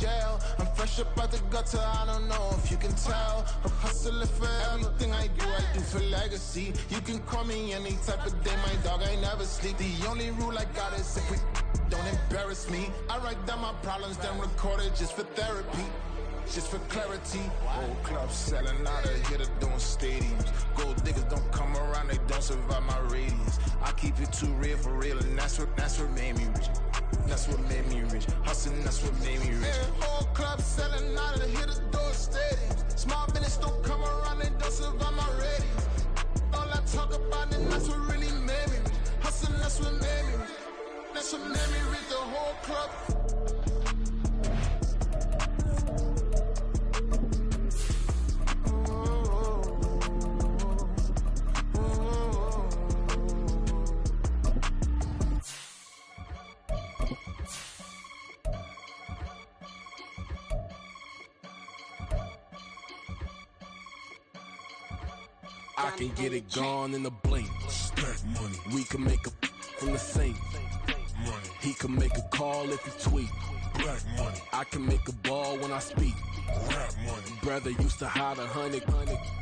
jail. I'm fresh up out the gutter, I don't know if you can tell. I'm hustling for everything I do for legacy. You can call me any type of day, my dog, I never sleep. The only rule I got is if we don't embarrass me. I write down my problems, then record it just for therapy. Just for clarity, old clubs selling out of here to doing stadiums. Gold diggers don't come around, they don't survive my radius. I keep it too real for real, and that's what made me rich. That's what made me rich. Hustling, that's what made me rich. Old clubs selling out of here to doing stadiums. Small business don't come around, they don't survive my radius. All I talk about, and that's what really made me rich. Hustling, that's what made me rich. That's what made me rich. The whole club. I can get it gone in a blink. Stack money. We can make a from the sink. Money. He can make a call if he tweet. Black money. I can make a ball when I speak. Rap money. Brother used to hide 100.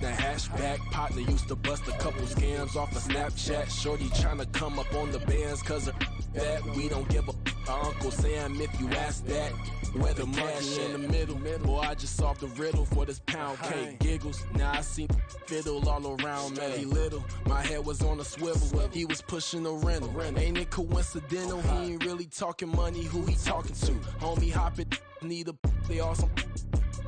The hashback partner used to bust a couple scams off of Snapchat. Shorty tryna come up on the bands cause of that. We don't give a Uncle Sam if you ask that. Where the cash in the middle. Boy, I just solved the riddle for this pound cake. Giggles, now I see fiddle all around me. He little, my head was on a swivel. He was pushing a rental. Ain't it coincidental? He ain't really talking money, who he talking to? Homie hopping, need a they awesome.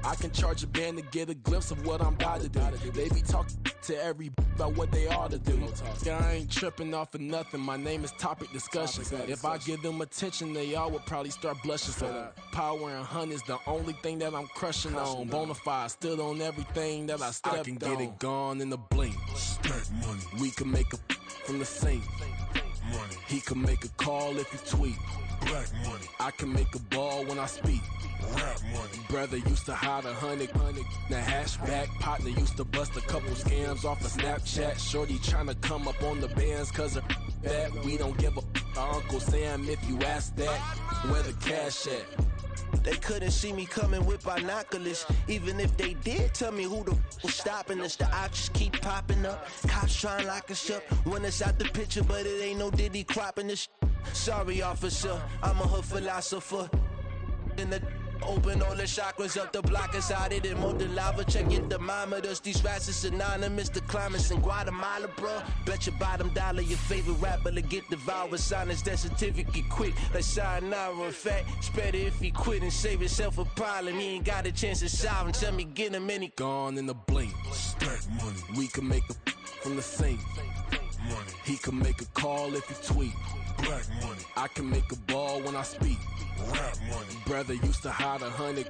I can charge a band to get a glimpse of what I'm about to do. They be talking to every about what they ought to do. I ain't tripping off of nothing. My name is topic discussion. If I give them attention, they all would probably start blushing. So power and hunt is the only thing that I'm crushing on. Bonafide, stood on everything that I stepped on. I can get it gone in a blink. Stack money. We can make a from the sink. Money. He can make a call if he tweet. Black money. I can make a ball when I speak. Rap money. Brother used to hide 100. The hashback partner used to bust a couple scams off of Snapchat. Shorty tryna come up on the bands cause of that. We don't give a Uncle Sam if you ask that. Where the cash at? They couldn't see me coming with binoculars. Even if they did, tell me who the was stopping us. The options keep popping up. Cops trying to lock us up. When it's out the picture, but it ain't no Diddy cropping this. Sorry, officer, I'm a hood philosopher. In the open all the chakras up, the block is out it and more than lava. Check your thermometers, these rats is synonymous. The climates in Guatemala, bro. Bet your bottom dollar your favorite rapper to get devoured. Sign his death certificate quick, like sayonara. In fact, it's better if he quit and save himself a problem. He ain't got a chance to solve him. Tell me, get him any. Gone in a blink. Stack money. We can make a from the sink. Money. He can make a call if he tweet. Black money. I can make a ball when I speak. Rap money. Brother used to hide 100.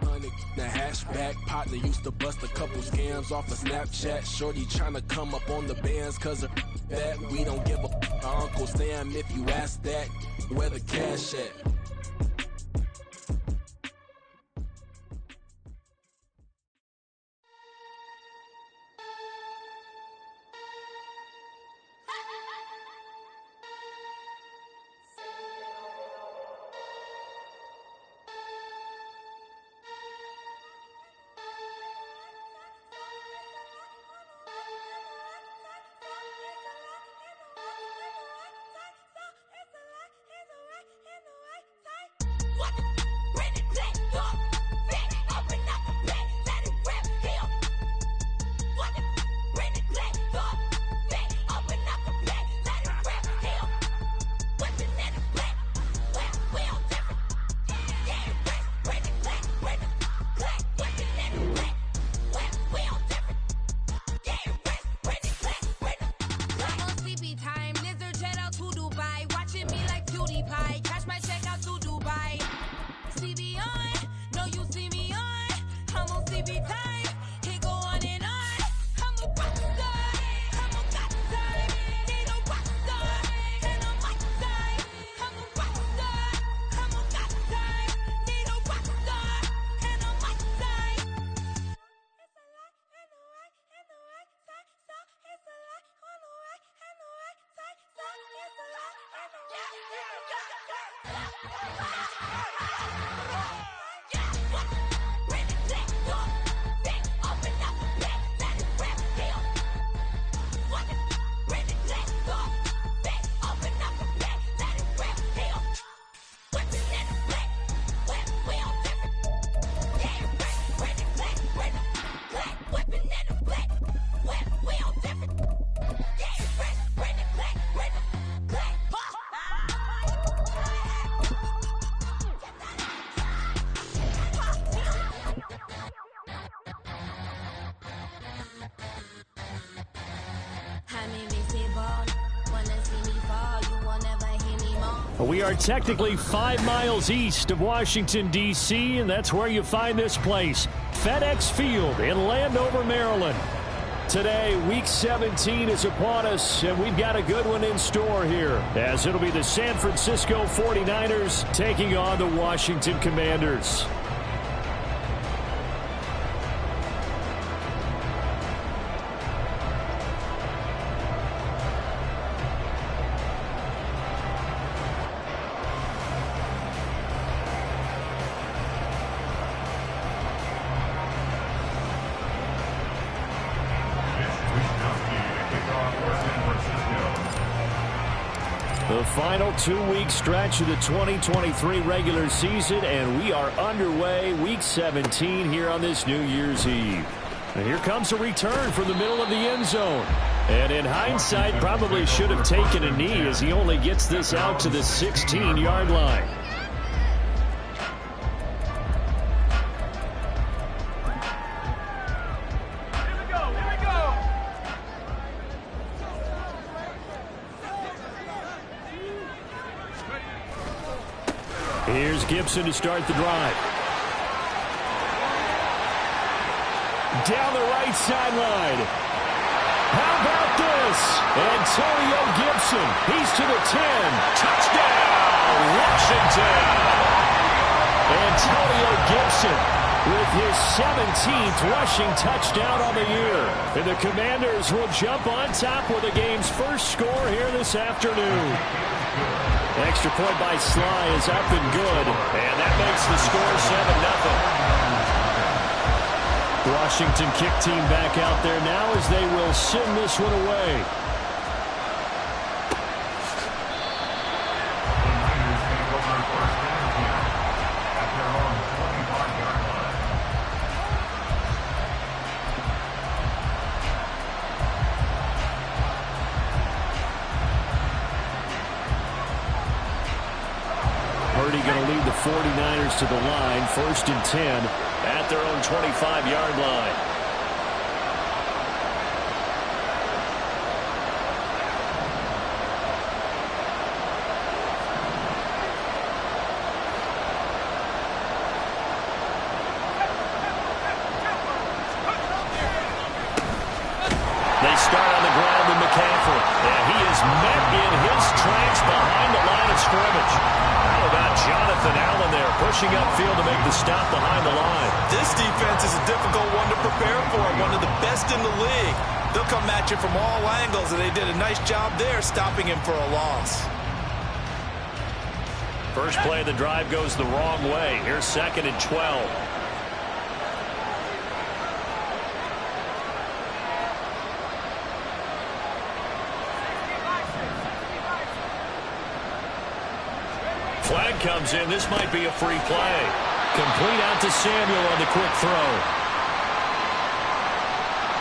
The hashback partner used to bust a couple scams off of Snapchat. Shorty tryna come up on the bands cause of that. We don't give a Uncle Sam if you ask that. Where the cash at? We are technically 5 miles east of Washington, D.C., and that's where you find this place, FedEx Field in Landover, Maryland. Today, Week 17 is upon us, and we've got a good one in store here, as it'll be the San Francisco 49ers taking on the Washington Commanders. The final 2-week stretch of the 2023 regular season, and we are underway Week 17 here on this New Year's Eve. And here comes a return from the middle of the end zone. And in hindsight, probably should have taken a knee as he only gets this out to the 16-yard line. Here's Gibson to start the drive. Down the right sideline. How about this? Antonio Gibson. He's to the 10. Touchdown, Washington. Antonio Gibson with his 17th rushing touchdown on the year. And the Commanders will jump on top with the game's first score here this afternoon. Extra point by Sly is up and good, and that makes the score 7-0. Washington kick team back out there now as they will send this one away. Going to lead the 49ers to the line, 1st and 10 at their own 25-yard line. They start on the ground with McCaffrey, and he is met in his tracks behind the line of scrimmage. How about Jonathan Allen there pushing upfield to make the stop behind the line? This defense is a difficult one to prepare for, one of the best in the league. They'll come at you from all angles, and they did a nice job there stopping him for a loss. First play of the drive goes the wrong way. Here's 2nd and 12. Flag comes in. This might be a free play. Complete out to Samuel on the quick throw.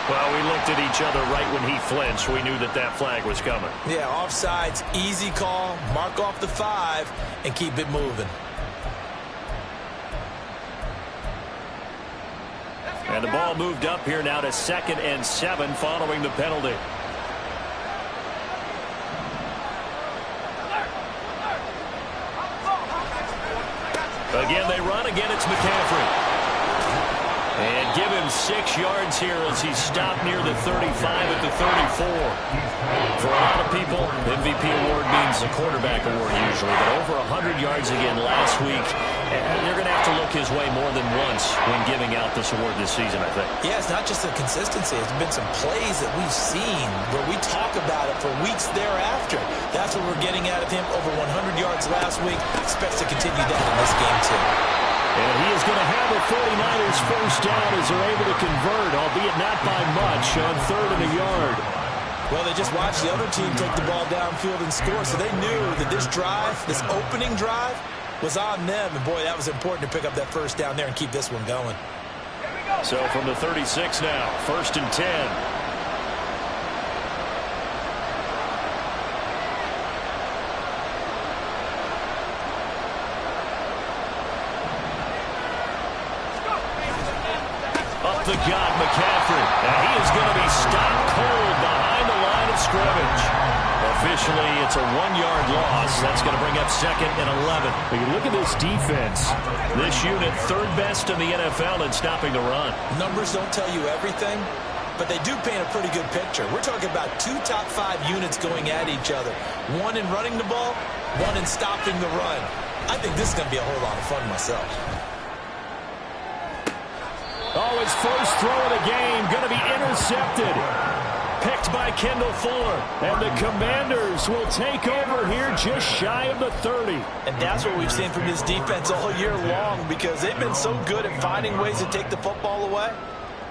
Well, we looked at each other right when he flinched. We knew that that flag was coming. Yeah, offsides, easy call. Mark off the 5 and keep it moving. And the ball moved up here now to 2nd and 7 following the penalty. Again, they run. Again, it's McCaffrey. And give him 6 yards here as he's stopped near the 35 at the 34. For a lot of people, MVP award means a quarterback award usually, but over 100 yards again last week. And they're going to have to look his way more than once when giving out this award this season, I think. Yeah, it's not just the consistency. It's been some plays that we've seen where we talk about it for weeks thereafter. That's what we're getting out of him. Over 100 yards last week. Expects to continue that in this game, too. And he is going to have the 49ers first down as they're able to convert, albeit not by much, on 3rd and a yard. Well, they just watched the other team take the ball downfield and score, so they knew that this drive, this opening drive, was on them. And, boy, that was important to pick up that first down there and keep this one going. So from the 36 now, 1st and 10. The God, McCaffrey. And he is going to be stopped cold behind the line of scrimmage. The Officially, it's a 1-yard loss. That's going to bring up 2nd and 11. When you look at this defense, this unit, 3rd best in the NFL in stopping the run. Numbers don't tell you everything, but they do paint a pretty good picture. We're talking about 2 top 5 units going at each other. One in running the ball, one in stopping the run. I think this is going to be a whole lot of fun myself. oh, his first throw of the game going to be intercepted. Picked by Kendall Fuller. And the Commanders will take over here just shy of the 30. And that's what we've seen from this defense all year long, because they've been so good at finding ways to take the football away.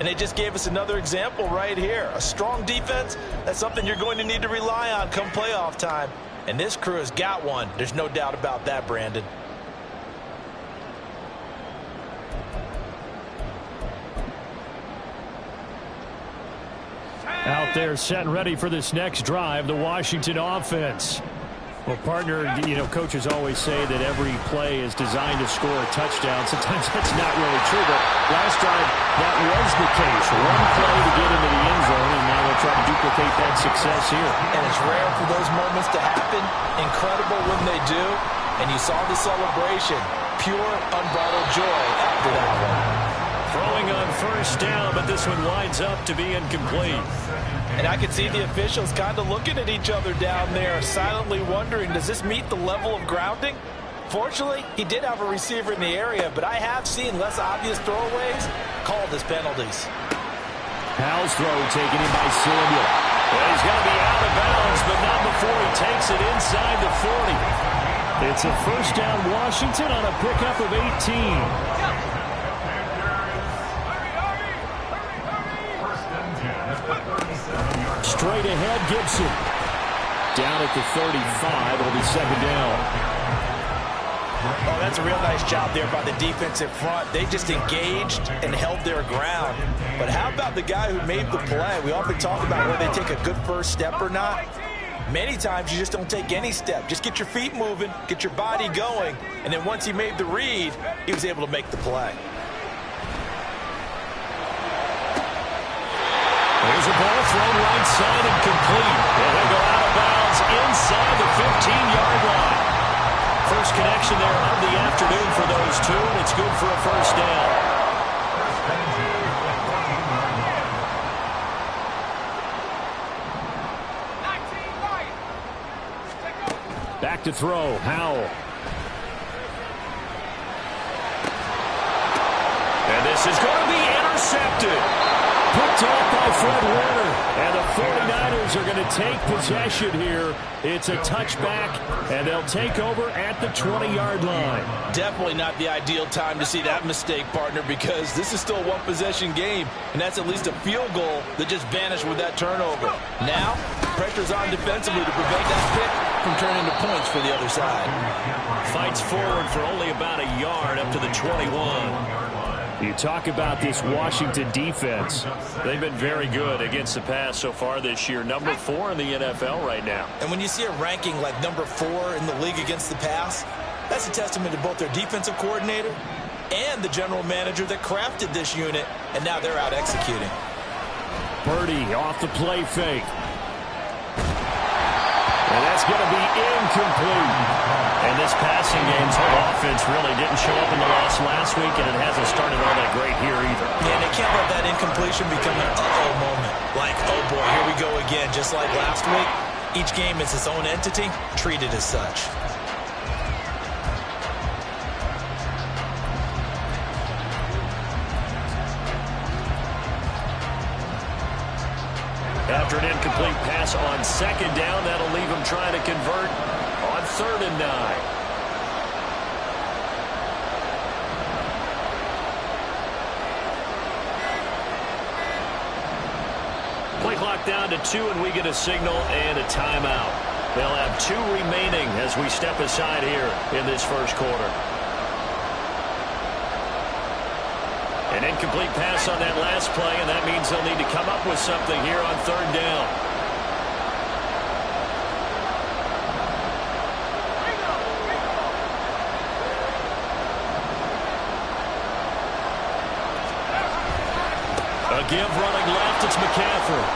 And they just gave us another example right here. A strong defense, that's something you're going to need to rely on come playoff time. And this crew has got one. There's no doubt about that, Brandon. Out there set and ready for this next drive, the Washington offense. Well, partner, coaches always say that every play is designed to score a touchdown. Sometimes that's not really true, but last drive, that was the case. One play to get into the end zone, and now they'll try to duplicate that success here. And it's rare for those moments to happen. Incredible when they do. And you saw the celebration. Pure, unbridled joy after that one. Throwing on first down, but this one winds up to be incomplete. And I could see the officials kind of looking at each other down there, silently wondering, does this meet the level of grounding? Fortunately, he did have a receiver in the area, but I have seen less obvious throwaways called as penalties. Howell's throw taken in by Samuel. Well, he's going to be out of bounds, but not before he takes it inside the 40. It's a first down Washington on a pickup of 18. Straight ahead, Gibson. Down at the 35, it'll be 2nd down. Oh, that's a real nice job there by the defense in front. They just engaged and held their ground. But how about the guy who made the play? We often talk about whether they take a good first step or not. Many times you just don't take any step. Just get your feet moving, get your body going, and then once he made the read, he was able to make the play. There's a ball thrown right side and complete. And they go out of bounds inside the 15-yard line. First connection there of the afternoon for those two, and it's good for a first down. Back to throw, Howell. And this is going to be intercepted. Picked off by Fred Warner. And the 49ers are going to take possession here. It's a touchback, and they'll take over at the 20-yard line. Definitely not the ideal time to see that mistake, partner, because this is still a one-possession game, and that's at least a field goal that just vanished with that turnover. Now, pressure's on defensively to prevent that pick from turning into points for the other side. Fights forward for only about a yard up to the 21. You talk about this Washington defense. They've been very good against the pass so far this year. Number 4 in the NFL right now. And when you see a ranking like number 4 in the league against the pass, that's a testament to both their defensive coordinator and the general manager that crafted this unit, and now they're out executing. Purdy off the play fake. And that's going to be incomplete. And this passing game's whole offense really didn't show up in the loss last week, and it hasn't started all that great here either. Yeah, and they can't let that incompletion become an uh-oh moment. Like, oh boy, here we go again. Just like last week, each game is its own entity, treated as such. After an incomplete pass on 2nd down, that'll leave them trying to convert on 3rd and 9. Play clock down to 2, and we get a signal and a timeout. They'll have 2 remaining as we step aside here in this first quarter. An incomplete pass on that last play, and that means they'll need to come up with something here on 3rd down. A give running left, it's McCaffrey.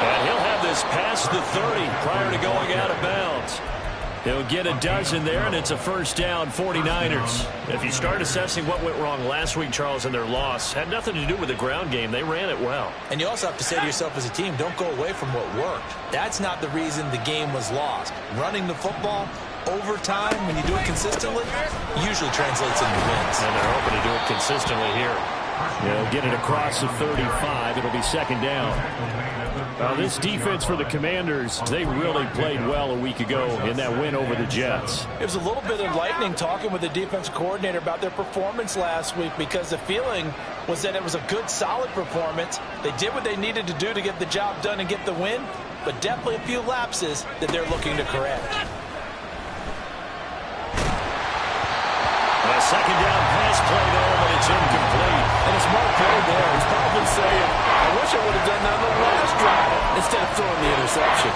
And he'll have this past the 30 prior to going out of bounds. He'll get a dozen there, and it's a first down, 49ers. If you start assessing what went wrong last week, Charles, in their loss, had nothing to do with the ground game. They ran it well. And you also have to say to yourself as a team, don't go away from what worked. That's not the reason the game was lost. Running the football, overtime, when you do it consistently, usually translates into wins. And they're hoping to do it consistently here. They'll get it across the 35. It'll be second down. This defense for the Commanders, they really played well a week ago in that win over the Jets. It was a little bit enlightening talking with the defense coordinator about their performance last week, because the feeling was that it was a good, solid performance. They did what they needed to do to get the job done and get the win, but definitely a few lapses that they're looking to correct. A second down pass play there, but it's incomplete. And a smart play there. He's probably saying, I wish I would have done that on the last drive instead of throwing the interception.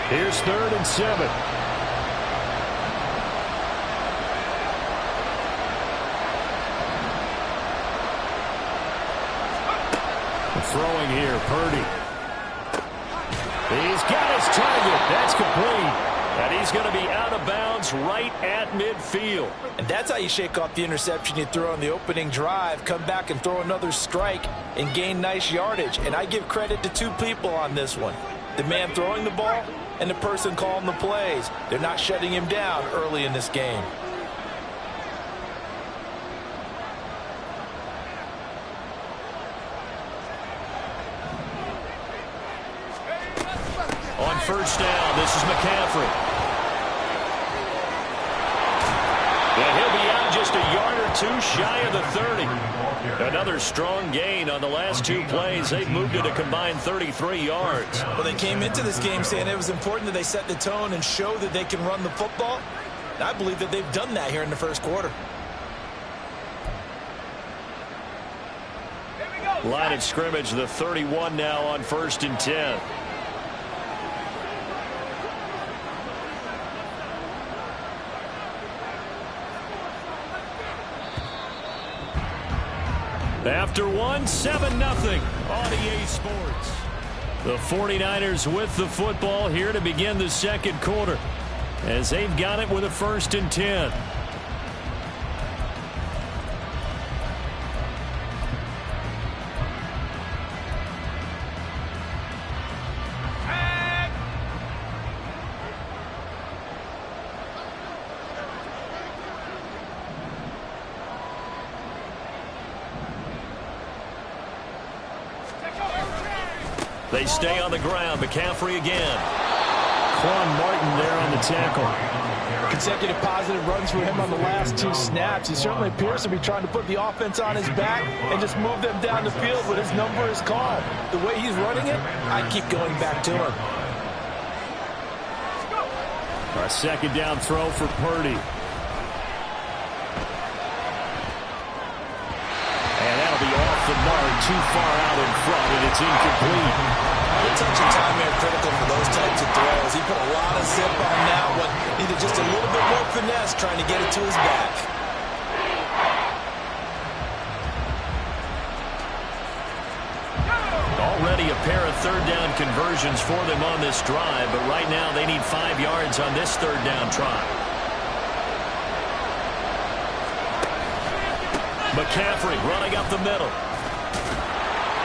Here's 3rd and 7. Throwing here, Purdy. He's got his target. That's complete. And he's going to be out of bounds right at midfield. And that's how you shake off the interception you threw on the opening drive, come back and throw another strike and gain nice yardage. And I give credit to two people on this one. The man throwing the ball and the person calling the plays. They're not shutting him down early in this game. On first down, this is McCaffrey. And he'll be out just a yard or two shy of the 30. Another strong gain on the last two plays. They've moved it a combined 33 yards. Well, they came into this game saying it was important that they set the tone and show that they can run the football. And I believe that they've done that here in the first quarter. Line of scrimmage, the 31 now on 1st and 10. After 7-0 on EA Sports. The 49ers with the football here to begin the second quarter, as they've got it with a 1st and 10. They stay on the ground. McCaffrey again. Quan Martin there on the tackle. Consecutive positive runs for him on the last two snaps. He certainly appears to be trying to put the offense on his back and just move them down the field when his number is called. The way he's running it, I keep going back to him. A second down throw for Purdy. And that'll be off the mark, too far out in front, and it's incomplete. The touch and time are critical for those types of throws. He put a lot of zip on that one. Needed just a little bit more finesse trying to get it to his back. Already a pair of third down conversions for them on this drive, but right now they need 5 yards on this third down try. McCaffrey running up the middle.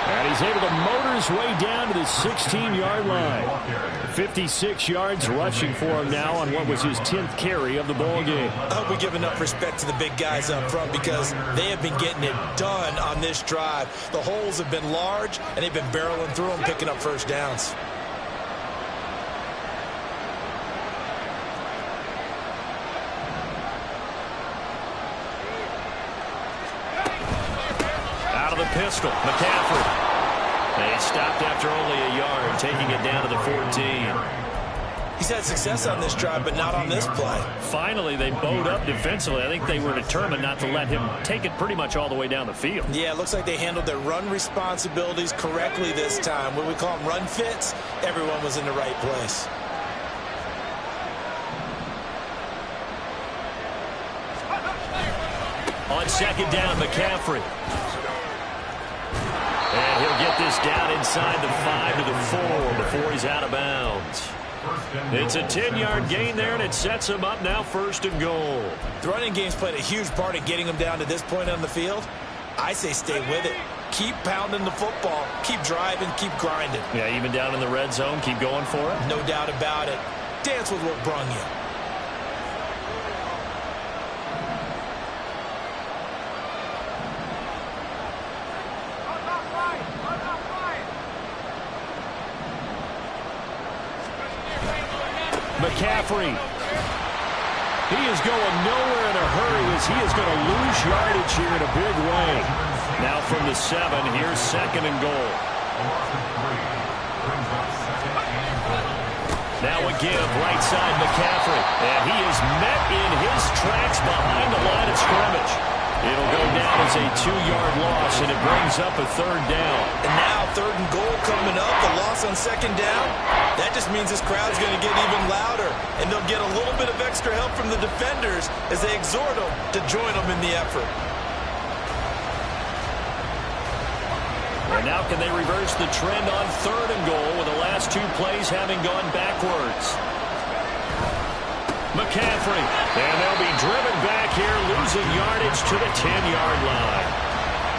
And he's able to motor his way down to the 16-yard line. 56 yards rushing for him now on what was his 10th carry of the ball game. I hope we give enough respect to the big guys up front, because they have been getting it done on this drive. The holes have been large, and they've been barreling through them, picking up first downs. Pistol, McCaffrey. They stopped after only a yard, taking it down to the 14. He's had success on this drive, but not on this play. Finally, they bowed up defensively. I think they were determined not to let him take it pretty much all the way down the field. Yeah, it looks like they handled their run responsibilities correctly this time. What we call them run fits, everyone was in the right place. On second down, McCaffrey. And he'll get this down inside the 5 to the 4 before he's out of bounds. It's a 10-yard gain there, and it sets him up now 1st and goal. The running game's played a huge part in getting him down to this point on the field. I say stay with it. Keep pounding the football. Keep driving. Keep grinding. Yeah, even down in the red zone, keep going for it. No doubt about it. Dance with what brung you. McCaffrey. He is going nowhere in a hurry as he is going to lose yardage here in a big way. Now from the 7, here's 2nd and goal. Now a give, right side McCaffrey. And he is met in his tracks behind the line of scrimmage. It'll go down as a 2-yard loss, and it brings up a 3rd down. And now 3rd and goal coming up, the loss on 2nd down. That just means this crowd's going to get even louder, and they'll get a little bit of extra help from the defenders as they exhort them to join them in the effort. And now can they reverse the trend on 3rd and goal with the last 2 plays having gone backwards? McCaffrey, and they'll be driven back here, losing yardage to the 10-yard line.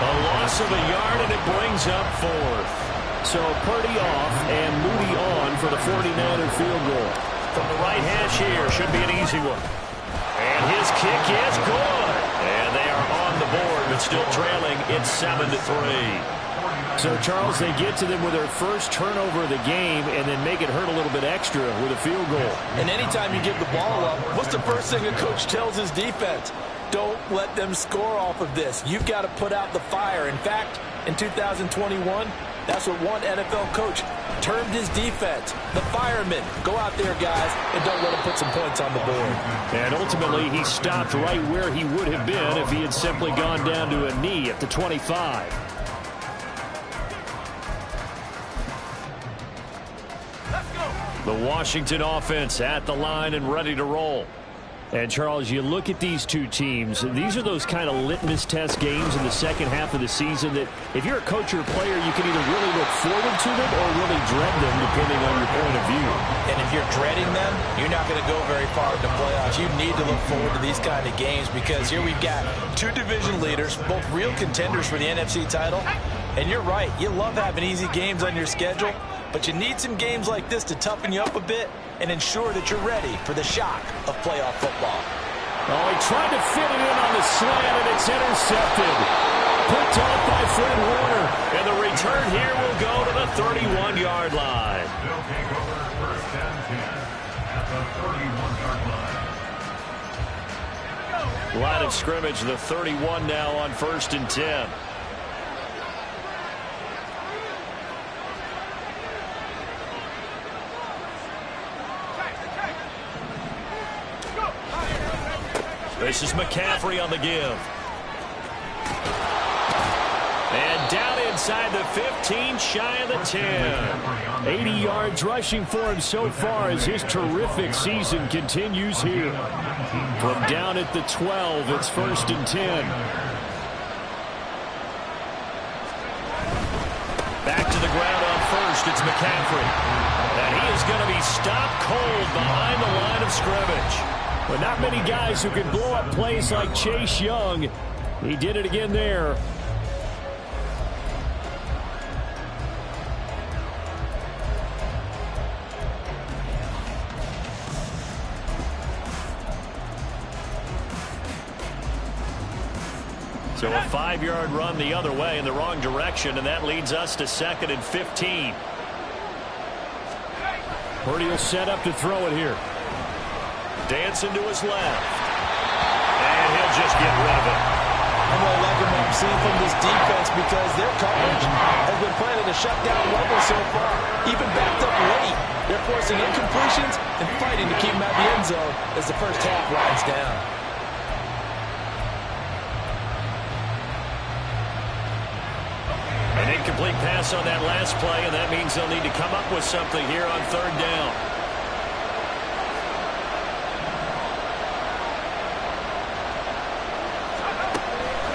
A loss of a yard, and it brings up 4th. So Purdy off and Moody on for the 49er field goal. From the right hash here, should be an easy one. And his kick is good. And they are on the board, but still trailing. It's 7-3. So, Charles, they get to them with their first turnover of the game and then make it hurt a little bit extra with a field goal. And anytime you give the ball up, what's the first thing a coach tells his defense? Don't let them score off of this. You've got to put out the fire. In fact, in 2021, that's what one NFL coach termed his defense. The firemen. Go out there, guys, and don't let them put some points on the board. And ultimately, he stopped right where he would have been if he had simply gone down to a knee at the 25. The Washington offense at the line and ready to roll. And, Charles, you look at these two teams, these are those kind of litmus test games in the second half of the season that if you're a coach or a player, you can either really look forward to them or really dread them, depending on your point of view. And if you're dreading them, you're not going to go very far in the playoffs. You need to look forward to these kind of games because here we've got 2 division leaders, both real contenders for the NFC title. And you're right, you love having easy games on your schedule, but you need some games like this to toughen you up a bit and ensure that you're ready for the shock of playoff football. Oh, he tried to fit it in on the slant, and it's intercepted. Picked off by Fred Warner. And the return here will go to the 31-yard line. They'll take over 1st and 10 at the 31-yard line. Line of scrimmage, the 31 now on 1st and 10. This is McCaffrey on the give. And down inside the 15, shy of the 10. 80 yards rushing for him so far as his terrific season continues here. From down at the 12, it's 1st and 10. Back to the ground on 1st, it's McCaffrey. And he is going to be stopped cold behind the line of scrimmage. But not many guys who can blow up plays like Chase Young. He did it again there. So a 5-yard run the other way in the wrong direction, and that leads us to 2nd and 15. Purdy will set up to throw it here. Dancing to his left. And he'll just get rid of it. I'm really liking what I'm seeing from this defense because their coverage has been playing at a shutdown level so far. Even backed up late. They're forcing incompletions and fighting to keep them out of the end zone as the first half winds down. An incomplete pass on that last play, and that means they'll need to come up with something here on 3rd down.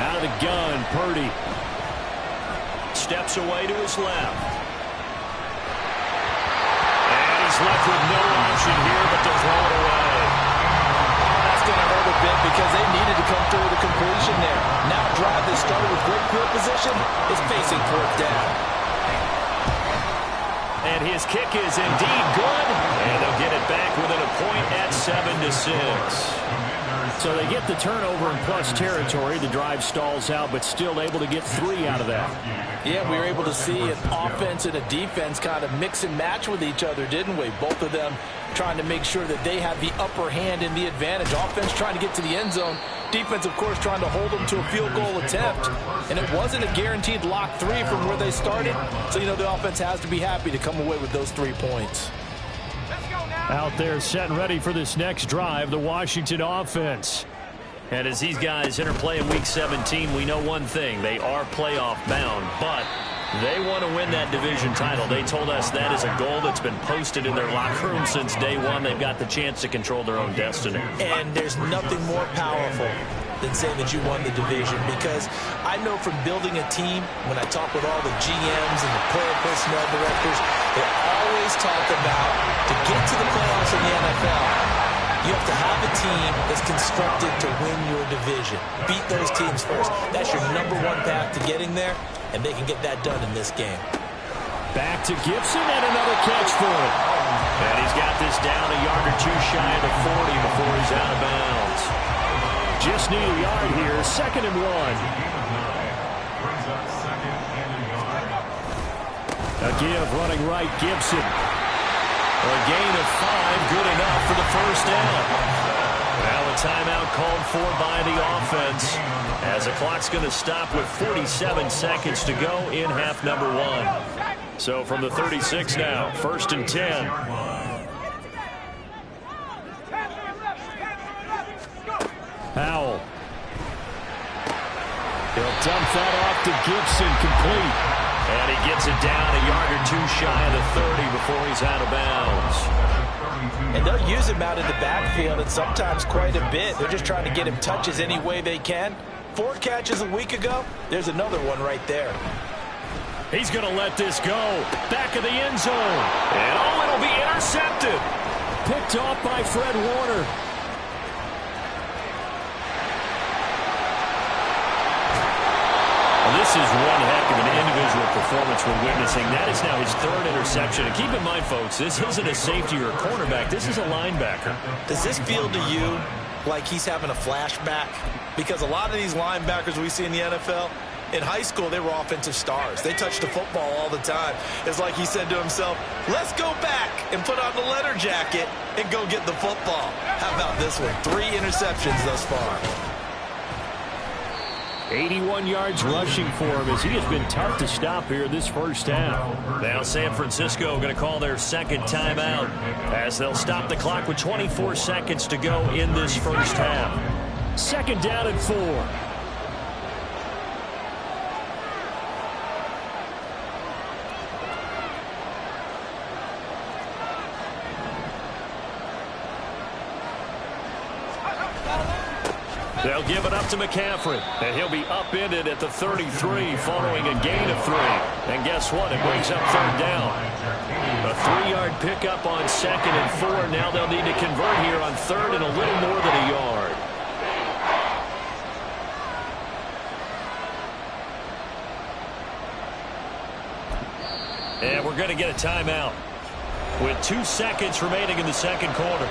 Out of the gun, Purdy. steps away to his left. And he's left with no option here but to throw it away. That's going to hurt a bit because they needed to come through the completion there. Now a drive that started with great field position is facing fourth down. And his kick is indeed good. And they'll get it back within a point at 7-6. So they get the turnover in plus territory. The drive stalls out, but still able to get 3 out of that. Yeah, we were able to see an offense and a defense kind of mix and match with each other, didn't we? Both of them trying to make sure that they have the upper hand and the advantage. Offense trying to get to the end zone. Defense, of course, trying to hold them to a field goal attempt. And it wasn't a guaranteed lock 3 from where they started. So, you know, the offense has to be happy to come away with those 3 points. Out there set and ready for this next drive, the Washington offense. And as these guys interplay in Week 17, we know one thing. They are playoff bound, but they want to win that division title. They told us that is a goal that's been posted in their locker room since day one. They've got the chance to control their own destiny. And there's nothing more powerful than saying that you won the division, because I know from building a team, when I talk with all the GMs and the player personnel directors, they always talk about to get to the playoffs in the NFL, you have to have a team that's constructed to win your division. Beat those teams first. That's your #1 path to getting there, and they can get that done in this game. Back to Gibson and another catch for him. And he's got this down a yard or 2 shy of the 40 before he's out of bounds. Just need a yard here, 2nd and 1. A give running right, Gibson. A gain of 5, good enough for the first down. Now a timeout called for by the offense, as the clock's going to stop with 47 seconds to go in half number 1. So from the 36 now, 1st and 10. Powell. He'll dump that off to Gibson, complete. And he gets it down a yard or 2 shy of the 30 before he's out of bounds. And they'll use him out in the backfield, and sometimes quite a bit. They're just trying to get him touches any way they can. 4 catches a week ago. There's another one right there. He's going to let this go. Back of the end zone. And oh, it'll be intercepted. Picked off by Fred Warner. This is one heck of an individual performance we're witnessing. That is now his 3rd interception. And keep in mind, folks, this isn't a safety or a cornerback. This is a linebacker. Does this feel to you like he's having a flashback? Because a lot of these linebackers we see in the NFL, in high school, they were offensive stars. They touched the football all the time. It's like he said to himself, let's go back and put on the leather jacket and go get the football. How about this one? 3 interceptions thus far. 81 yards rushing for him as he has been tough to stop here this first half. Now San Francisco going to call their 2nd timeout as they'll stop the clock with 24 seconds to go in this first half. 2nd down and 4. They'll give it up to McCaffrey, and he'll be upended at the 33 following a gain of 3. And guess what? It brings up 3rd down. A 3-yard pickup on 2nd and 4. Now they'll need to convert here on 3rd and a little more than a yard. And we're going to get a timeout with 2 seconds remaining in the 2nd quarter.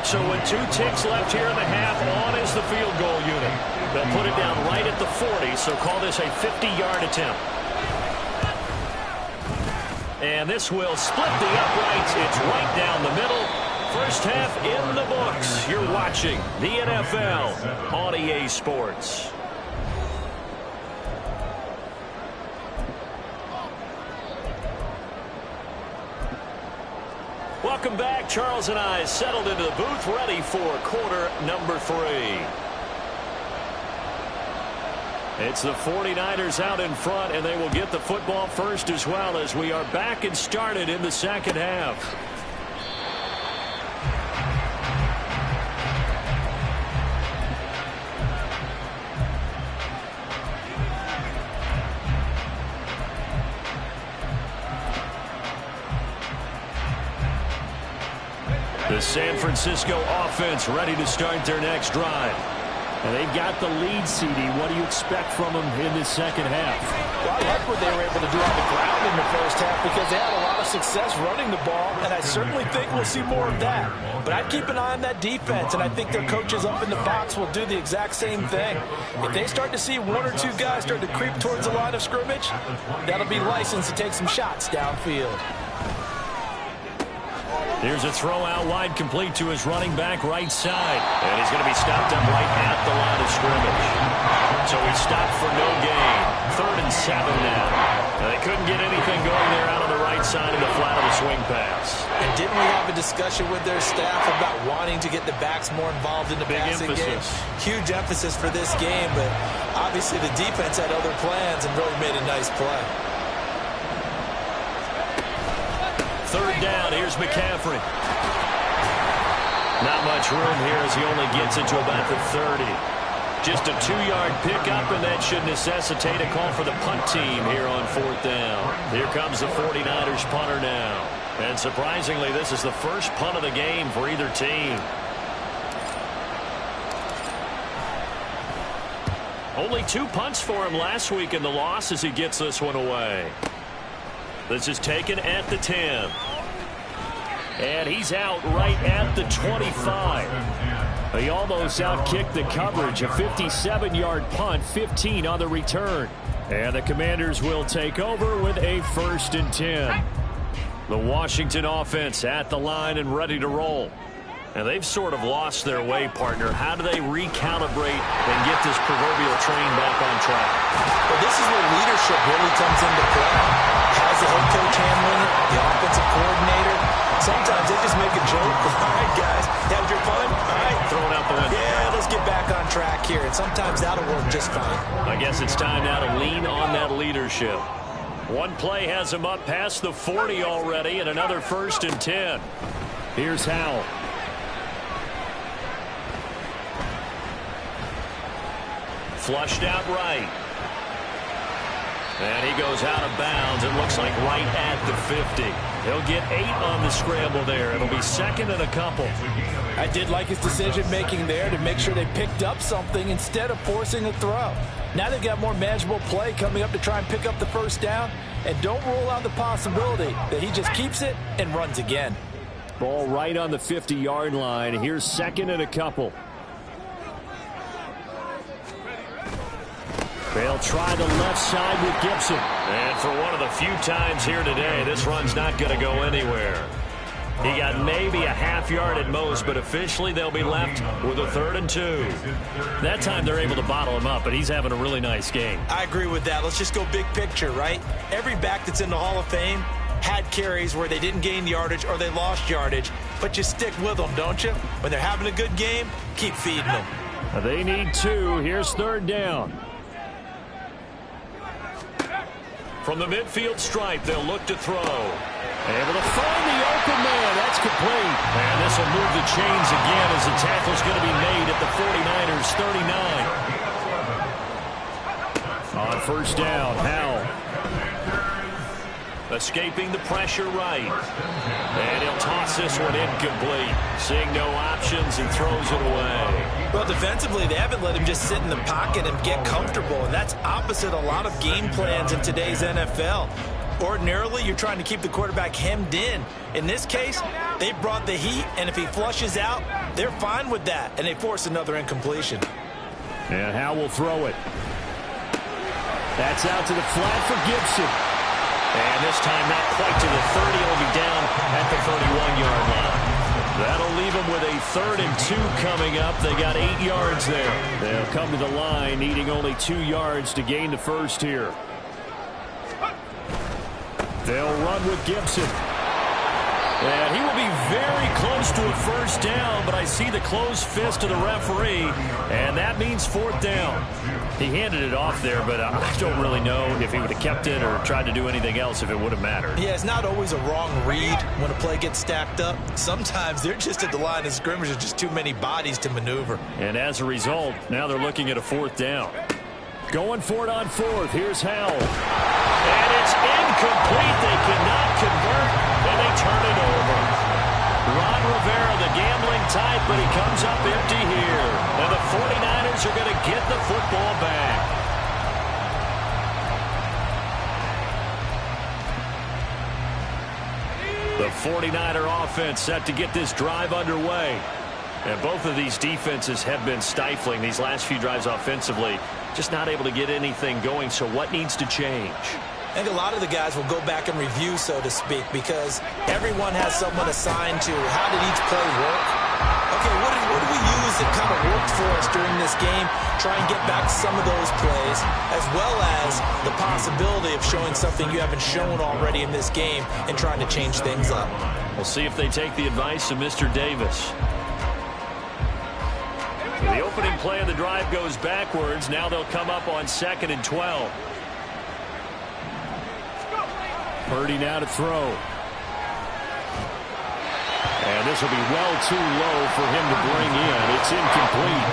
So with 2 ticks left here in the half, on is the field goal unit. They'll put it down right at the 40, so call this a 50-yard attempt. And this will split the uprights. It's right down the middle. First half in the books. You're watching the NFL on EA Sports. Welcome back. Charles and I settled into the booth, ready for quarter number 3. It's the 49ers out in front, and they will get the football first as well as we are back and started in the 2nd half. San Francisco offense ready to start their next drive. And they've got the lead, CD. What do you expect from them in this second half? Well, I like what they were able to do on the ground in the first half because they had a lot of success running the ball, and I certainly think we'll see more of that. But I'd keep an eye on that defense, and I think their coaches up in the box will do the exact same thing. If they start to see one or two guys start to creep towards the line of scrimmage, that'll be licensed to take some shots downfield. Here's a throw out wide, complete to his running back right side. And he's going to be stopped up right at the line of scrimmage. So he's stopped for no gain. 3rd and 7 now. They couldn't get anything going there out on the right side of the flat of the swing pass. And didn't we have a discussion with their staff about wanting to get the backs more involved in the passing game? Huge emphasis for this game, but obviously the defense had other plans and really made a nice play. 3rd down, here's McCaffrey. Not much room here as he only gets into about the 30. Just a 2-yard pickup, and that should necessitate a call for the punt team here on 4th down. Here comes the 49ers punter now. And surprisingly, this is the first punt of the game for either team. Only 2 punts for him last week in the loss as he gets this one away. This is taken at the 10. And he's out right at the 25. He almost outkicked the coverage. A 57-yard punt, 15 on the return. And the Commanders will take over with a 1st and 10. The Washington offense at the line and ready to roll. And they've sort of lost their way, partner. How do they recalibrate and get this proverbial train back on track? Well, this is where leadership really comes into play. How's the head coach handling it? The offensive coordinator? Sometimes they just make a joke. All right, guys, had your fun? All right. Throwing out the window. Yeah, let's get back on track here. And sometimes that'll work just fine. I guess it's time now to lean on that leadership. One play has him up past the 40 already, and another 1st and 10. Here's Howell. Flushed out right. And he goes out of bounds. It looks like right at the 50. He'll get 8 on the scramble there. It'll be 2nd and a couple. I did like his decision-making there to make sure they picked up something instead of forcing a throw. Now they've got more manageable play coming up to try and pick up the 1st down. And don't rule out the possibility that he just keeps it and runs again. Ball right on the 50-yard line. Here's 2nd and a couple. They'll try the left side with Gibson. And for one of the few times here today, this run's not going to go anywhere. He got maybe a half-yard at most, but officially they'll be left with a 3rd and 2. That time they're able to bottle him up, but he's having a really nice game. I agree with that. Let's just go big picture, right? Every back that's in the Hall of Fame had carries where they didn't gain yardage or they lost yardage, but you stick with them, don't you? When they're having a good game, keep feeding them. They need 2. Here's 3rd down. From the midfield stripe, they'll look to throw. Able to find the open man. That's complete. And this will move the chains again as the tackle's going to be made at the 49ers 39. On 1st down, Howell. Escaping the pressure right. And he'll toss this one incomplete. Seeing no options, he throws it away. Well, defensively, they haven't let him just sit in the pocket and get comfortable, and that's opposite a lot of game plans in today's NFL. Ordinarily, you're trying to keep the quarterback hemmed in. In this case, they brought the heat, and if he flushes out, they're fine with that, and they force another incompletion. And Howell will throw it. That's out to the flat for Gibson. And this time not quite to the 30. It'll be down at the 31-yard line. That'll leave them with a 3rd and 2 coming up. They got 8 yards there. They'll come to the line, needing only 2 yards to gain the 1st here. They'll run with Gibson. And he will be very close to a 1st down, but I see the closed fist of the referee, and that means 4th down. He handed it off there, but I don't really know if he would have kept it or tried to do anything else if it would have mattered. Yeah, it's not always a wrong read when a play gets stacked up. Sometimes they're just at the line of scrimmage. There's just too many bodies to maneuver. And as a result, now they're looking at a 4th down. Going for it on 4th. Here's Howell. And it's incomplete. They cannot convert, and they turn it over. Ron Rivera, the gambling type, but he comes up empty here. And the 49ers are going to get the football back. The 49er offense set to get this drive underway. And both of these defenses have been stifling these last few drives offensively. Just not able to get anything going, so what needs to change? I think a lot of the guys will go back and review, so to speak, because everyone has someone assigned to how did each play work. Okay, what did we use that kind of worked for us during this game? Try and get back some of those plays, as well as the possibility of showing something you haven't shown already in this game and trying to change things up. We'll see if they take the advice of Mr. Davis. The opening play of the drive goes backwards. Now they'll come up on 2nd and 12. Purdy now to throw. And this will be well too low for him to bring in. It's incomplete.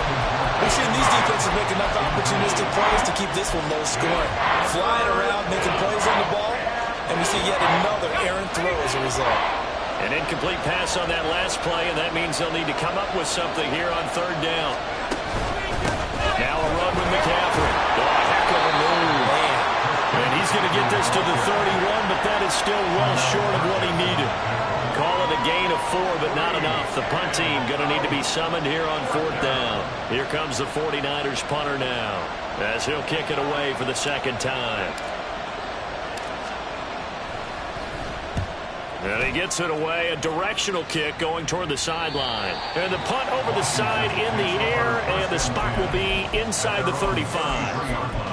We've seen these defenses make enough opportunistic plays to keep this one low scoring. Flying around, making plays on the ball, and we see yet another errant throw as a result. An incomplete pass on that last play, and that means they'll need to come up with something here on 3rd down. Now a run with McCaffrey. Oh, a heck of a move. And he's going to get this to the 31, but that is still well short of what he needed. Call it a gain of 4, but not enough. The punt team going to need to be summoned here on 4th down. Here comes the 49ers punter now, as he'll kick it away for the 2nd time. And he gets it away, a directional kick going toward the sideline. And the punt over the side in the air, and the spot will be inside the 35.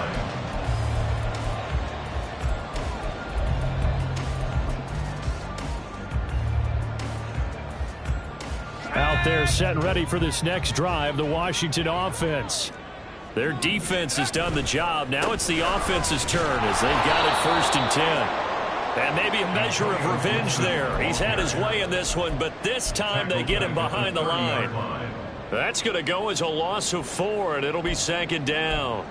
Out there set and ready for this next drive, the Washington offense. Their defense has done the job. Now it's the offense's turn as they've got it 1st and 10. And maybe a measure of revenge there. He's had his way in this one, but this time they get him behind the line. That's going to go as a loss of 4, and it'll be 2nd down.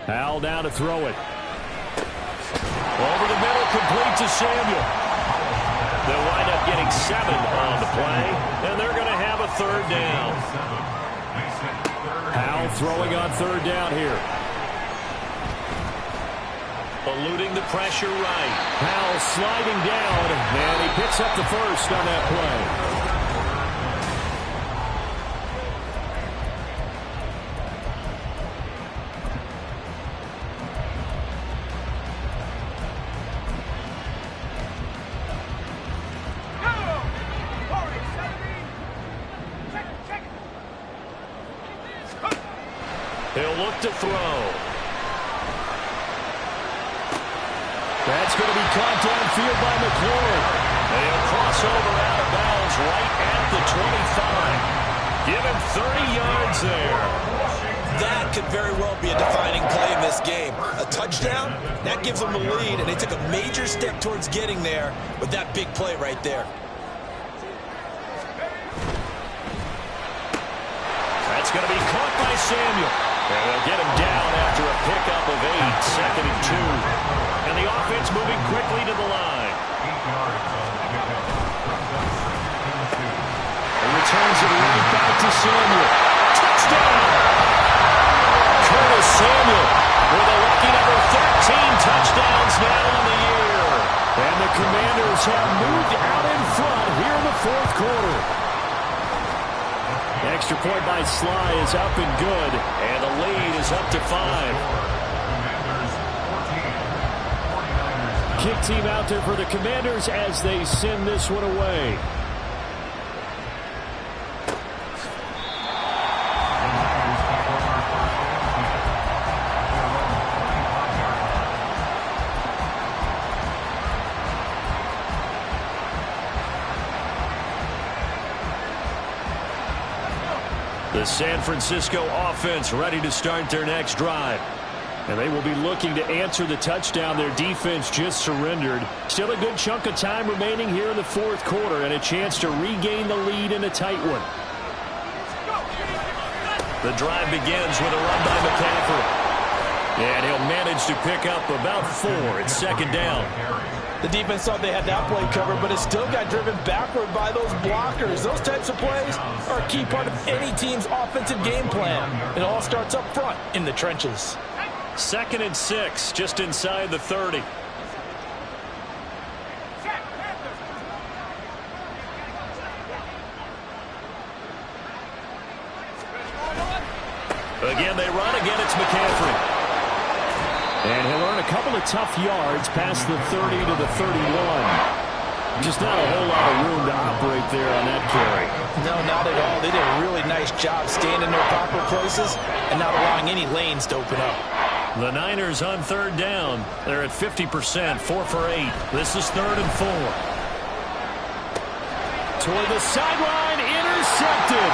Hal down to throw it. Over the middle, complete to Samuel. They'll wind up getting 7 on the play, and they're going to have a 3rd down. Hal throwing on 3rd down here. Eluding the pressure right. Hal sliding down, and he picks up the 1st on that play. He'll look to throw. That's going to be caught downfield by McLaurin. They'll cross over out of bounds right at the 25. Give him 30 yards there. That could very well be a defining play in this game. A touchdown, that gives them the lead, and they took a major step towards getting there with that big play right there. That's going to be caught by Samuel. And they'll get him down after a pickup of 8, 2nd and 2. And the offense moving quickly to the line. And returns it right back to Samuel. Touchdown! Curtis Samuel with a lucky number 13 touchdowns now in the year. And the Commanders have moved out in front here in the 4th quarter. Extra point by Sly is up and good. And the lead is up to 5. Kick team out there for the Commanders as they send this one away. The San Francisco offense ready to start their next drive. And they will be looking to answer the touchdown their defense just surrendered. Still a good chunk of time remaining here in the 4th quarter and a chance to regain the lead in a tight one. The drive begins with a run by McCaffrey. And he'll manage to pick up about 4. It's second down. The defense thought they had that play covered, but it still got driven backward by those blockers. Those types of plays are a key part of any team's offensive game plan. It all starts up front in the trenches. 2nd and 6, just inside the 30. Again, they run. Again, it's McCaffrey. And he'll earn a couple of tough yards past the 30 to the 31. Just not a whole lot of room to operate there on that carry. No, not at all. They did a really nice job staying in their proper places and not allowing any lanes to open up. The Niners on 3rd down. They're at 50%, 4 for 8. This is 3rd and 4. Toward the sideline, intercepted.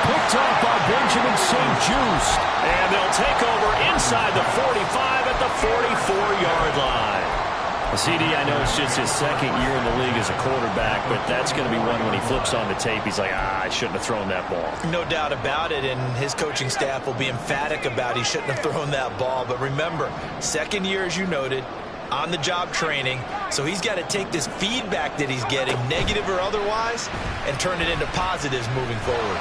Picked off by Benjamin St-Juste. And they'll take over inside the 45 at the 44-yard line. CD, I know it's just his 2nd year in the league as a quarterback, but that's going to be one when he flips on the tape, he's like, I shouldn't have thrown that ball. No doubt about it, and his coaching staff will be emphatic about he shouldn't have thrown that ball. But remember, 2nd year, as you noted, on-the-job training, so he's got to take this feedback that he's getting, negative or otherwise, and turn it into positives moving forward.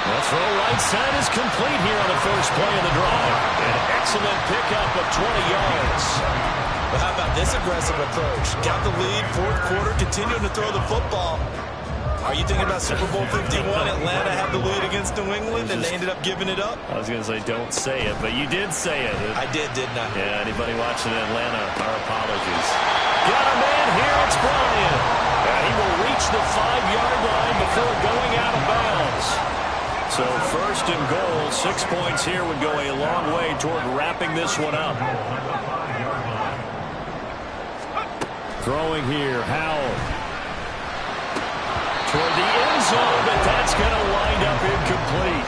The throw right side is complete here on the first play of the drive. An excellent pickup of 20 yards. But how about this aggressive approach? Got the lead, 4th quarter, continuing to throw the football. Are you thinking about Super Bowl 51? Atlanta had the lead against New England, and they ended up giving it up? I was going to say, don't say it, but you did say it. I did, didn't I? Yeah, anybody watching Atlanta, our apologies. Got a man here, it's Bryant. And he will reach the 5-yard line before going out of bounds. So 1st and goal, 6 points here would go a long way toward wrapping this one up. Throwing here, Howell. Toward the end zone, but that's going to wind up incomplete.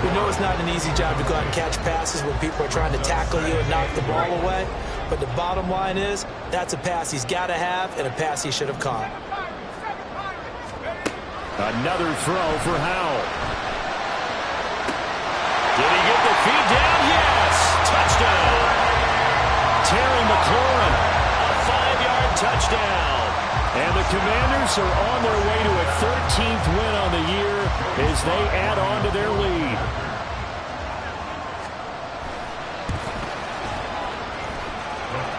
We know it's not an easy job to go out and catch passes when people are trying to tackle you and knock the ball away. But the bottom line is, that's a pass he's got to have and a pass he should have caught. Another throw for Howell. Did he get the feed down? Yes! Touchdown! Terry McLaurin, a 5-yard touchdown. And the Commanders are on their way to a 13th win on the year as they add on to their lead.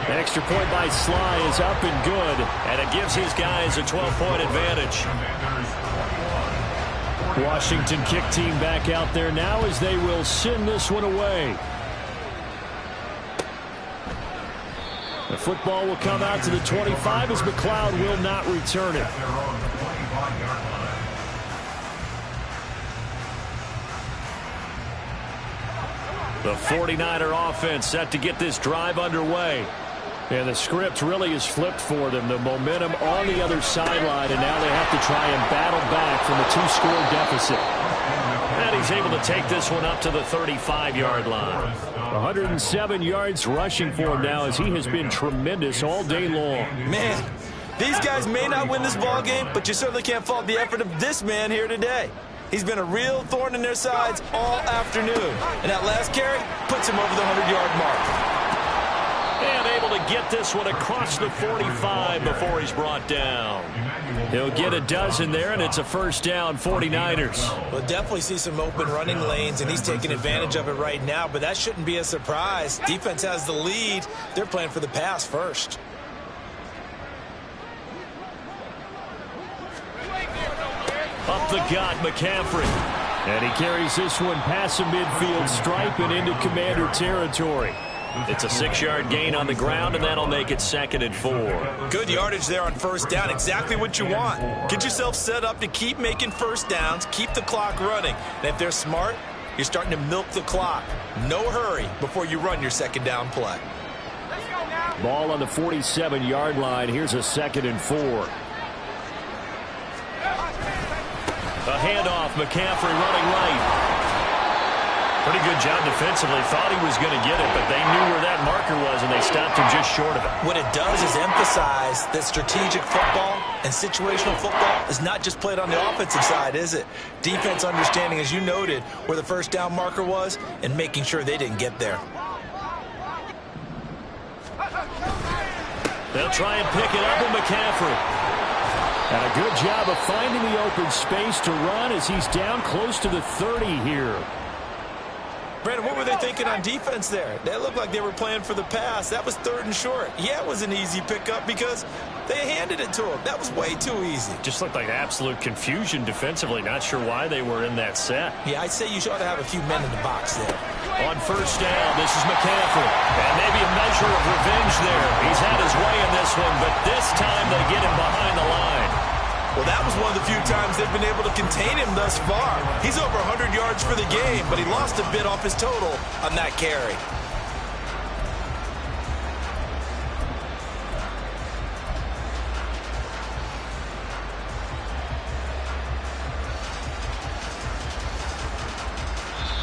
The extra point by Sly is up and good, and it gives his guys a 12-point advantage. Washington kick team back out there now as they will send this one away. The football will come out to the 25 as McLeod will not return it. The 49er offense set to get this drive underway. And the script really is flipped for them. The momentum on the other sideline, and now they have to try and battle back from a 2-score deficit. And he's able to take this one up to the 35-yard line. 107 yards rushing for him now as he has been tremendous all day long. Man, these guys may not win this ball game, but you certainly can't fault the effort of this man here today. He's been a real thorn in their sides all afternoon. And that last carry puts him over the 100-yard mark. And able to get this one across the 45 before he's brought down. He'll get a dozen there, and it's a first down, 49ers. We'll definitely see some open running lanes, and he's taking advantage of it right now, but that shouldn't be a surprise. Defense has the lead. They're playing for the pass first. Up the gut, McCaffrey. And he carries this one past the midfield stripe and into Commander territory. It's a 6-yard gain on the ground, and that'll make it 2nd and 4. Good yardage there on first down. Exactly what you want. Get yourself set up to keep making first downs, keep the clock running. And if they're smart, you're starting to milk the clock. No hurry before you run your second down play. Ball on the 47-yard line. Here's a 2nd and 4. A handoff, McCaffrey running right. Pretty good job defensively. Thought he was going to get it, but they knew where that marker was, and they stopped him just short of it. What it does is emphasize that strategic football and situational football is not just played on the offensive side, is it? Defense understanding, as you noted, where the first down marker was and making sure they didn't get there. They'll try and pick it up with McCaffrey. And a good job of finding the open space to run as he's down close to the 30 here. Brandon, what were they thinking on defense there? They looked like they were playing for the pass. That was 3rd and short. Yeah, it was an easy pickup because they handed it to him. That was way too easy. Just looked like absolute confusion defensively. Not sure why they were in that set. Yeah, I'd say you ought to have a few men in the box there. On first down, this is McCaffrey. And maybe a measure of revenge there. He's had his way in this one, but this time they get him behind the line. Well, that was one of the few times they've been able to contain him thus far. He's over 100 yards for the game, but he lost a bit off his total on that carry.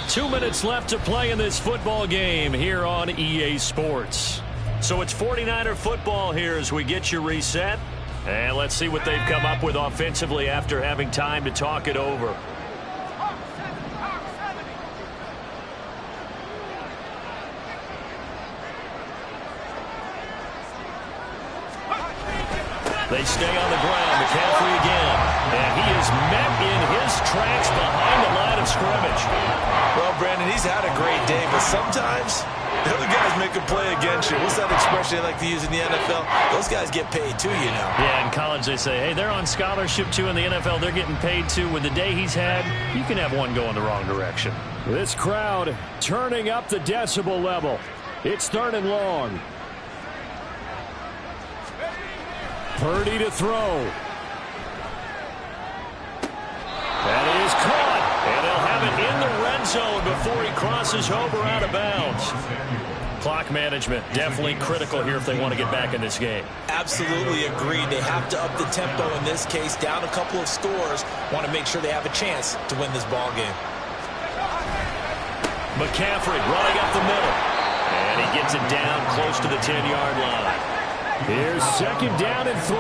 Two minutes left to play in this football game here on EA Sports. So it's 49er football here as we get you reset. And let's see what they've come up with offensively after having time to talk it over. They stay on the ground. McCaffrey again. And he is met in his tracks behind the line of scrimmage. Well, Brandon, he's had a great day, but sometimes the other guys make a play against you. What's that expression they like to use in the NFL? Those guys get paid too, you know. Yeah, in college they say, hey, they're on scholarship too. In the NFL, they're getting paid too. With the day he's had, you can have one go in the wrong direction. This crowd turning up the decibel level. It's 3rd and long. Purdy to throw. That is caught. And they'll have it in the red zone before he crosses over out of bounds. Clock management definitely critical here if they want to get back in this game. Absolutely agreed. They have to up the tempo in this case. Down a couple of scores. Want to make sure they have a chance to win this ball game. McCaffrey running up the middle. And he gets it down close to the 10-yard line. Here's 2nd down and 3.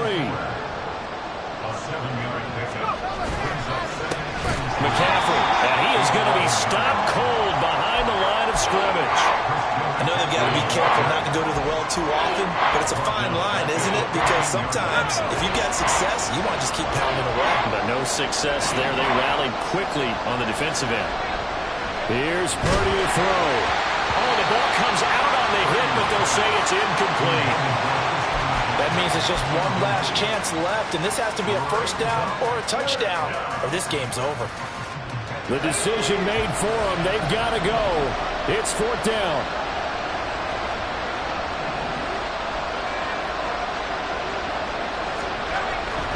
McCaffrey, and he is going to be stopped cold behind the line of scrimmage. I know they've got to be careful not to go to the well too often, but it's a fine line, isn't it? Because sometimes, if you've got success, you want to just keep pounding away. But no success there. They rallied quickly on the defensive end. Here's Purdy to throw. Oh, the ball comes out on the hit, but they'll say it's incomplete. That means it's just one last chance left, and this has to be a first down or a touchdown, or this game's over. The decision made for them. They've got to go. It's 4th down.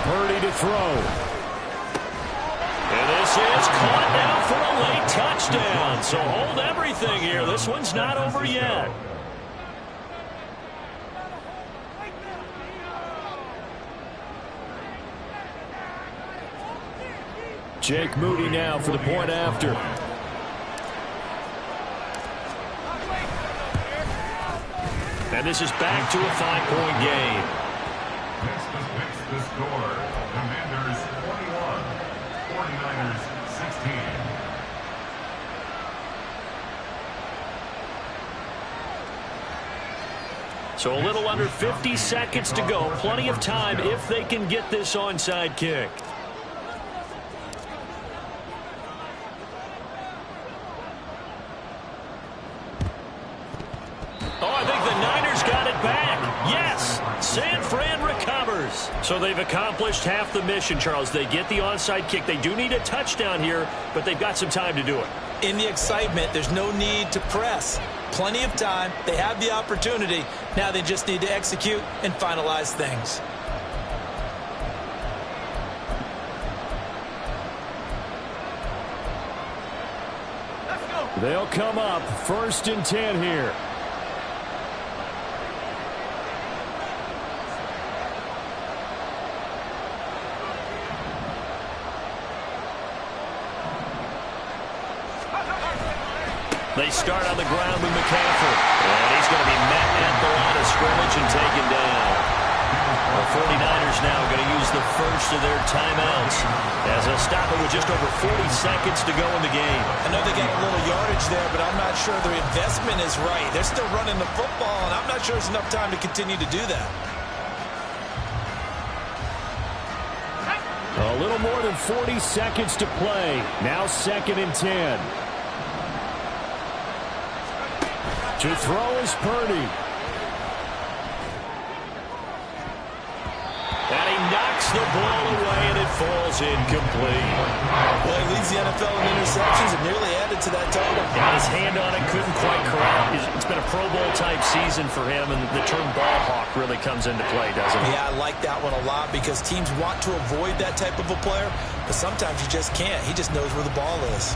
Purdy to throw. And this is caught now for a late touchdown. So hold everything here. This one's not over yet. Jake Moody now for the point after. And this is back to a 5-point game. Next makes the score. Commanders 21, 49ers 16. So a little under 50 seconds to go. Plenty of time if they can get this onside kick. Oh, I think the Niners got it back. Yes, San Fran recovers. So they've accomplished half the mission, Charles. They get the onside kick. They do need a touchdown here, but they've got some time to do it. In the excitement, there's no need to press. Plenty of time. They have the opportunity. Now they just need to execute and finalize things. They'll come up 1st and 10 here. They start on the ground with McCaffrey. And he's going to be met at the line of scrimmage and taken down. The 49ers now going to use the first of their timeouts as they'll stop it with just over 40 seconds to go in the game. I know they got a little yardage there, but I'm not sure their investment is right. They're still running the football, and I'm not sure there's enough time to continue to do that. A little more than 40 seconds to play. Now 2nd and 10. To throw is Purdy. And he knocks the ball away, and it falls incomplete. Well, he leads the NFL in interceptions and nearly added to that total. Got his hand on it, couldn't quite corral. It's been a Pro Bowl-type season for him, and the term ball hawk really comes into play, doesn't it? Yeah, I like that one a lot because teams want to avoid that type of a player, but sometimes you just can't. He just knows where the ball is.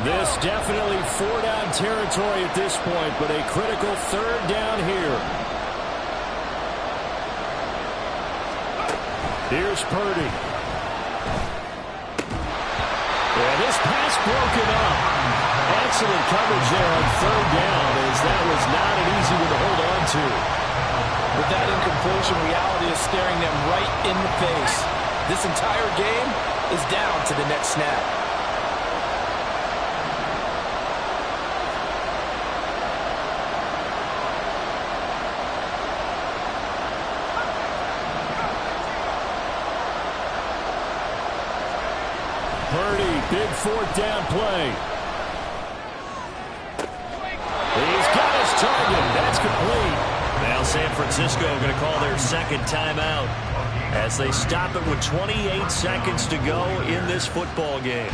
This definitely 4-down territory at this point, but a critical 3rd down here. Here's Purdy. And this pass broken up. Excellent coverage there on 3rd down, as that was not an easy one to hold on to. With that incompletion, reality is staring them right in the face. This entire game is down to the next snap. Purdy, big 4th down play. He's got his target. That's complete. Now San Francisco going to call their 2nd timeout as they stop it with 28 seconds to go in this football game.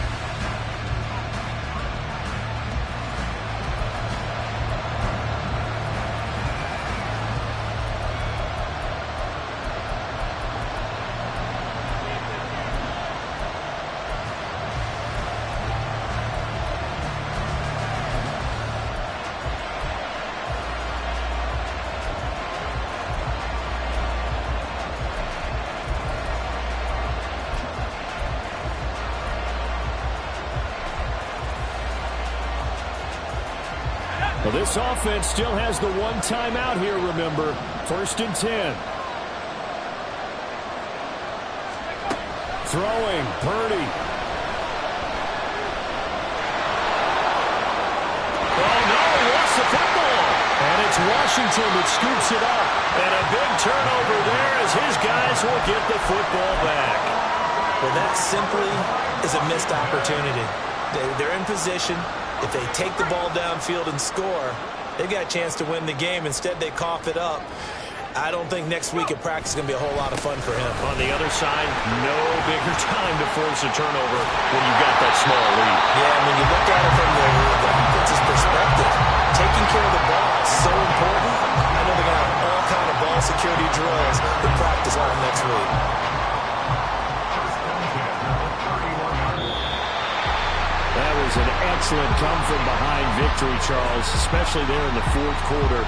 Well, this offense still has the 1 timeout here, remember. 1st and 10. Throwing, Purdy. Oh, no, he lost the football. And it's Washington that scoops it up. And a big turnover there as his guys will get the football back. Well, that simply is a missed opportunity. They're in position. If they take the ball downfield and score, they got a chance to win the game. Instead, they cough it up. I don't think next week at practice is going to be a whole lot of fun for him. On the other side, no bigger time to force a turnover when you've got that small lead. Yeah, when you look at it from the offense's perspective, taking care of the ball is so important. I know they're going to have all kind of ball security drills in practice all next week. That was an excellent come-from-behind victory, Charles, especially there in the 4th quarter.